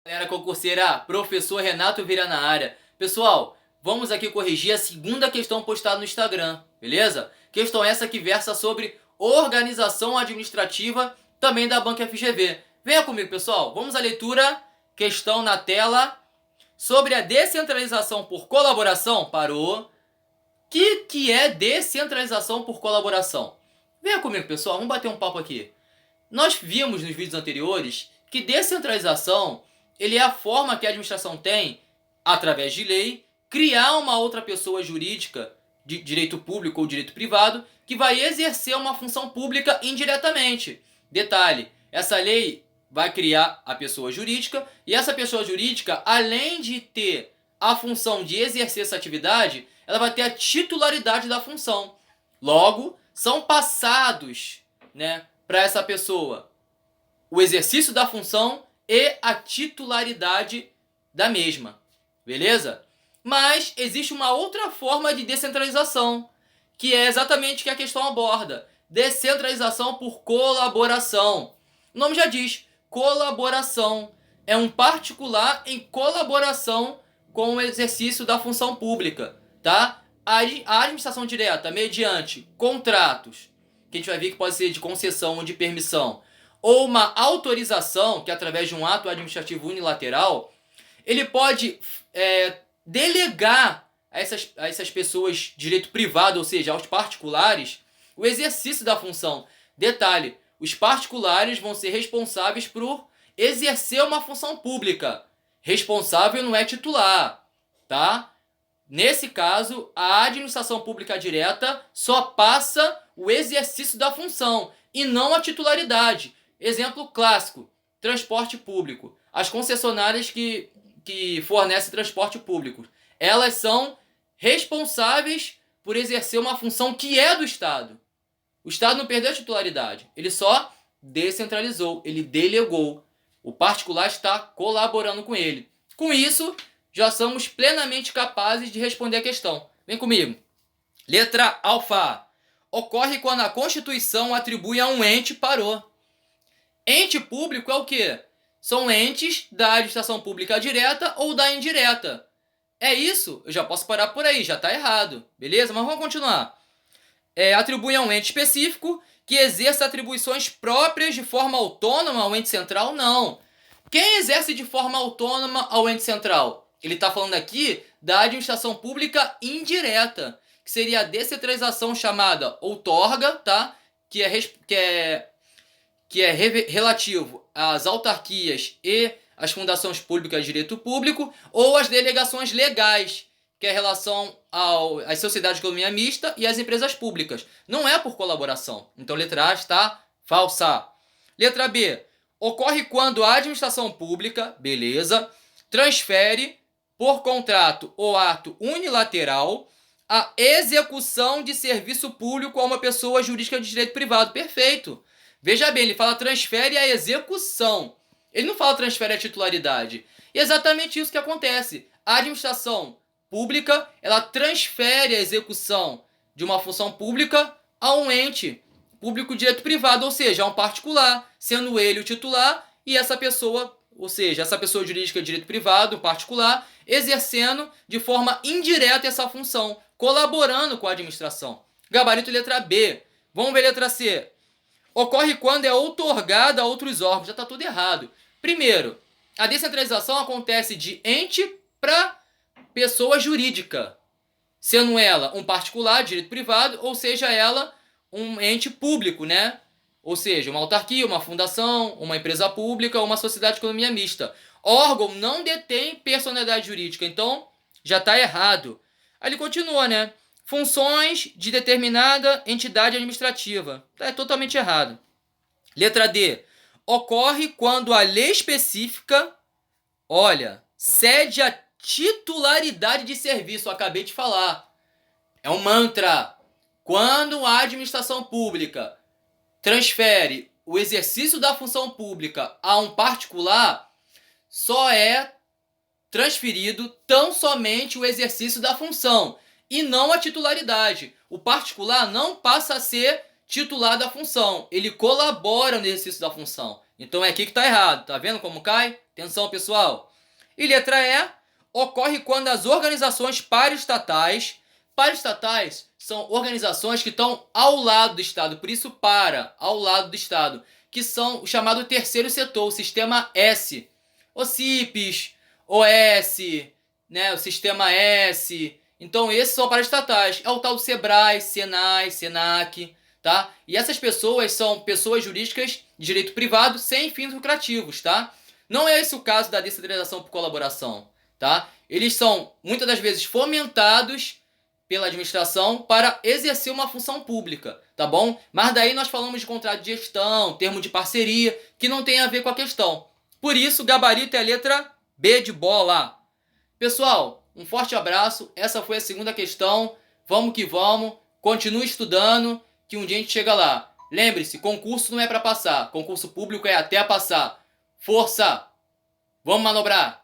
Galera concurseira, professor Renato Vieira na área. Pessoal, vamos aqui corrigir a segunda questão postada no Instagram, beleza? Questão essa que versa sobre organização administrativa também da Banca FGV. Venha comigo, pessoal. Vamos à leitura. Questão na tela. Sobre a descentralização por colaboração. Parou. Que é descentralização por colaboração? Venha comigo, pessoal. Vamos bater um papo aqui. Nós vimos nos vídeos anteriores que descentralização ele é a forma que a administração tem, através de lei, criar uma outra pessoa jurídica de direito público ou direito privado que vai exercer uma função pública indiretamente. Detalhe, essa lei vai criar a pessoa jurídica e essa pessoa jurídica, além de ter a função de exercer essa atividade, ela vai ter a titularidade da função. Logo, são passados, para essa pessoa o exercício da função e a titularidade da mesma, beleza? Mas existe uma outra forma de descentralização, que é exatamente o que a questão aborda. Descentralização por colaboração. O nome já diz, colaboração. É um particular em colaboração com o exercício da função pública, tá? A administração direta, mediante contratos, que a gente vai ver que pode ser de concessão ou de permissão, ou uma autorização, que é através de um ato administrativo unilateral, ele pode delegar a essas pessoas de direito privado, ou seja, aos particulares, o exercício da função. Detalhe, os particulares vão ser responsáveis por exercer uma função pública. Responsável não é titular, tá? Nesse caso, a administração pública direta só passa o exercício da função e não a titularidade. Exemplo clássico, transporte público. As concessionárias que fornecem transporte público, elas são responsáveis por exercer uma função que é do Estado. O Estado não perdeu a titularidade, ele só descentralizou, ele delegou. O particular está colaborando com ele. Com isso, já somos plenamente capazes de responder a questão. Vem comigo. Letra alfa. Ocorre quando a Constituição atribui a um ente, parou. Ente público é o quê? São entes da administração pública direta ou da indireta. É isso? Eu já posso parar por aí, já está errado. Beleza? Mas vamos continuar. Atribui a um ente específico que exerça atribuições próprias de forma autônoma ao ente central? Não. Quem exerce de forma autônoma ao ente central? Ele está falando aqui da administração pública indireta, que seria a descentralização chamada outorga, tá? Que é relativo às autarquias e às fundações públicas de direito público, ou às delegações legais, que é a relação às sociedades de economia mista e às empresas públicas. Não é por colaboração. Então, letra A está falsa. Letra B. Ocorre quando a administração pública, beleza, transfere por contrato ou ato unilateral a execução de serviço público a uma pessoa jurídica de direito privado. Perfeito. Veja bem, ele fala transfere a execução. Ele não fala transfere a titularidade. E é exatamente isso que acontece. A administração pública, ela transfere a execução de uma função pública a um ente público de direito privado, ou seja, a um particular, sendo ele o titular e essa pessoa, ou seja, essa pessoa jurídica de direito privado, um particular, exercendo de forma indireta essa função, colaborando com a administração. Gabarito letra B. Vamos ver letra C. Ocorre quando é outorgada a outros órgãos. Já está tudo errado. Primeiro, a descentralização acontece de ente para pessoa jurídica, sendo ela um particular de direito privado, ou seja, ela um ente público, Ou seja, uma autarquia, uma fundação, uma empresa pública ou uma sociedade de economia mista. Órgão não detém personalidade jurídica, então já está errado. Aí ele continua, Funções de determinada entidade administrativa. É totalmente errado. Letra D. Ocorre quando a lei específica, cede a titularidade de serviço. Eu acabei de falar. É um mantra. Quando a administração pública transfere o exercício da função pública a um particular, só é transferido tão somente o exercício da função e não a titularidade. O particular não passa a ser titular da função, ele colabora no exercício da função. Então é aqui que está errado, tá vendo como cai? Atenção, pessoal. E letra E, ocorre quando as organizações paraestatais são organizações que estão ao lado do Estado, por isso ao lado do Estado, que são o chamado terceiro setor, o sistema S. O CIPs, OS, né, o sistema S. Então esses são paraestatais. É o tal do SEBRAE, SENAI, SENAC, tá? E essas pessoas são pessoas jurídicas de direito privado sem fins lucrativos, tá? Não é esse o caso da descentralização por colaboração, tá? Eles são muitas das vezes fomentados pela administração para exercer uma função pública, tá bom? Mas daí nós falamos de contrato de gestão, termo de parceria, que não tem a ver com a questão. Por isso, gabarito é a letra B de bola. Pessoal, um forte abraço. Essa foi a segunda questão. Vamos que vamos. Continue estudando, que um dia a gente chega lá. Lembre-se, concurso não é para passar. Concurso público é até passar. Força! Vamos manobrar!